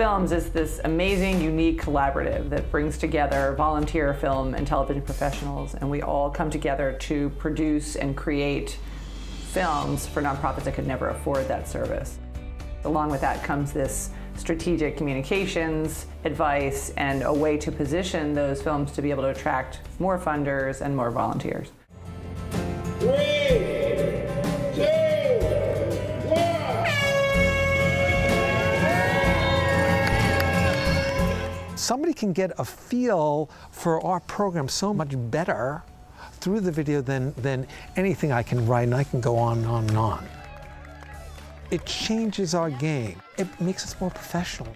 Films is this amazing, unique collaborative that brings together volunteer film and television professionals, and we all come together to produce and create films for nonprofits that could never afford that service. Along with that comes this strategic communications advice and a way to position those films to be able to attract more funders and more volunteers. 3, 2, 1. Somebody can get a feel for our program so much better through the video than anything I can write, and I can go on and on and on. It changes our game. It makes us more professional.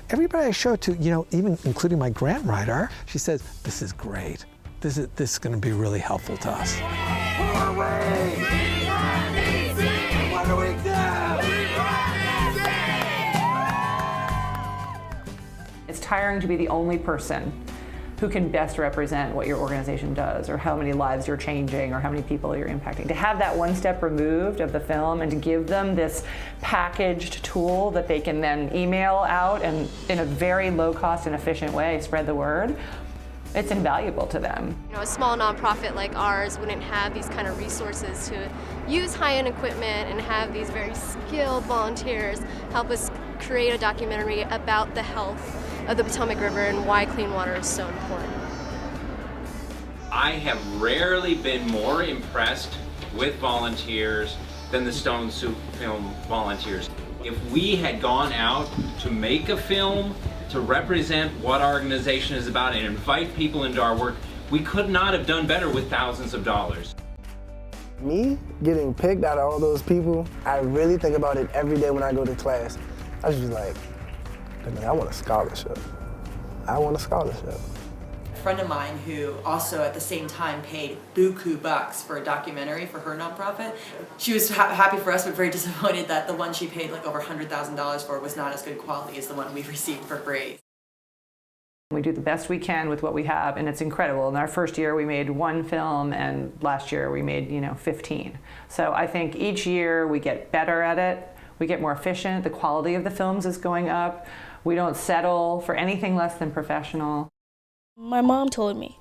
Everybody I show it to, even including my grant writer, she says, this is great. This is going to be really helpful to us. Hooray! What do we do? It's tiring to be the only person who can best represent what your organization does, or how many lives you're changing, or how many people you're impacting. To have that one step removed of the film and to give them this packaged tool that they can then email out and in a very low cost and efficient way spread the word, it's invaluable to them. A small nonprofit like ours wouldn't have these kind of resources to use high-end equipment and have these very skilled volunteers help us create a documentary about the health of the Potomac River and why clean water is so important. I have rarely been more impressed with volunteers than the Stone Soup Film volunteers. If we had gone out to make a film to represent what our organization is about and invite people into our work, we could not have done better with thousands of dollars. Me getting picked out of all those people, I really think about it every day when I go to class. I was just like, I want a scholarship. I want a scholarship. A friend of mine who also at the same time paid buku bucks for a documentary for her nonprofit. She was happy for us, but very disappointed that the one she paid like over $100,000 for was not as good quality as the one we received for free. We do the best we can with what we have, and it's incredible. In our first year, we made 1 film, and last year we made 15. So I think each year we get better at it. We get more efficient. The quality of the films is going up. We don't settle for anything less than professional. My mom told me,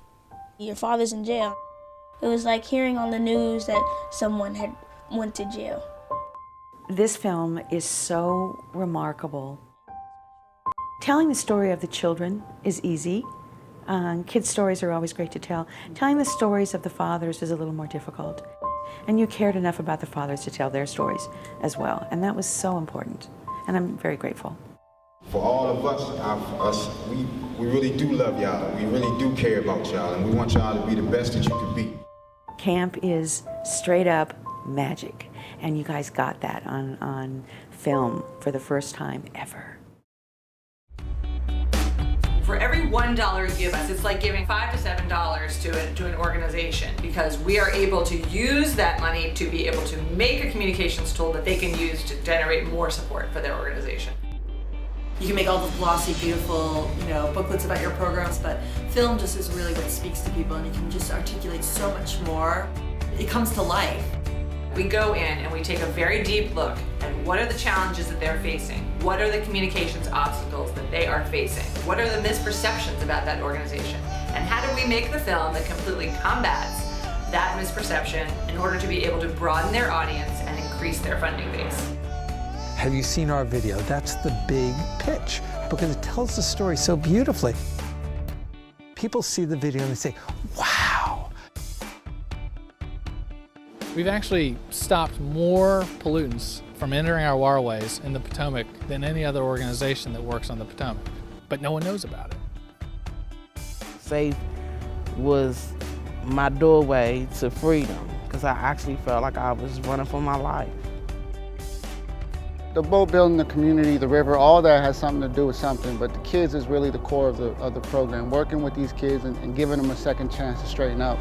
your father's in jail. It was like hearing on the news that someone had went to jail. This film is so remarkable. Telling the story of the children is easy. Kids' stories are always great to tell. Telling the stories of the fathers is a little more difficult. And you cared enough about the fathers to tell their stories as well. And that was so important. And I'm very grateful. For all of us, we really do love y'all. We really do care about y'all. And we want y'all to be the best that you could be. Camp is straight up magic. And you guys got that on film for the first time ever. For every $1 you give us, it's like giving $5 to $7 to an organization, because we are able to use that money to be able to make a communications tool that they can use to generate more support for their organization. You can make all the glossy, beautiful, booklets about your programs, but film just is really what speaks to people, and you can just articulate so much more. It comes to life. We go in and we take a very deep look at what are the challenges that they're facing, what are the communications obstacles that they are facing, what are the misperceptions about that organization, and how do we make the film that completely combats that misperception in order to be able to broaden their audience and increase their funding base. Have you seen our video? That's the big pitch, because it tells the story so beautifully. People see the video and they say, wow. We've actually stopped more pollutants from entering our waterways in the Potomac than any other organization that works on the Potomac, but no one knows about it. Faith was my doorway to freedom, because I actually felt like I was running for my life. The boat building, the community, the river, all that has something to do with something, but the kids is really the core of the program. Working with these kids and giving them a second chance to straighten up.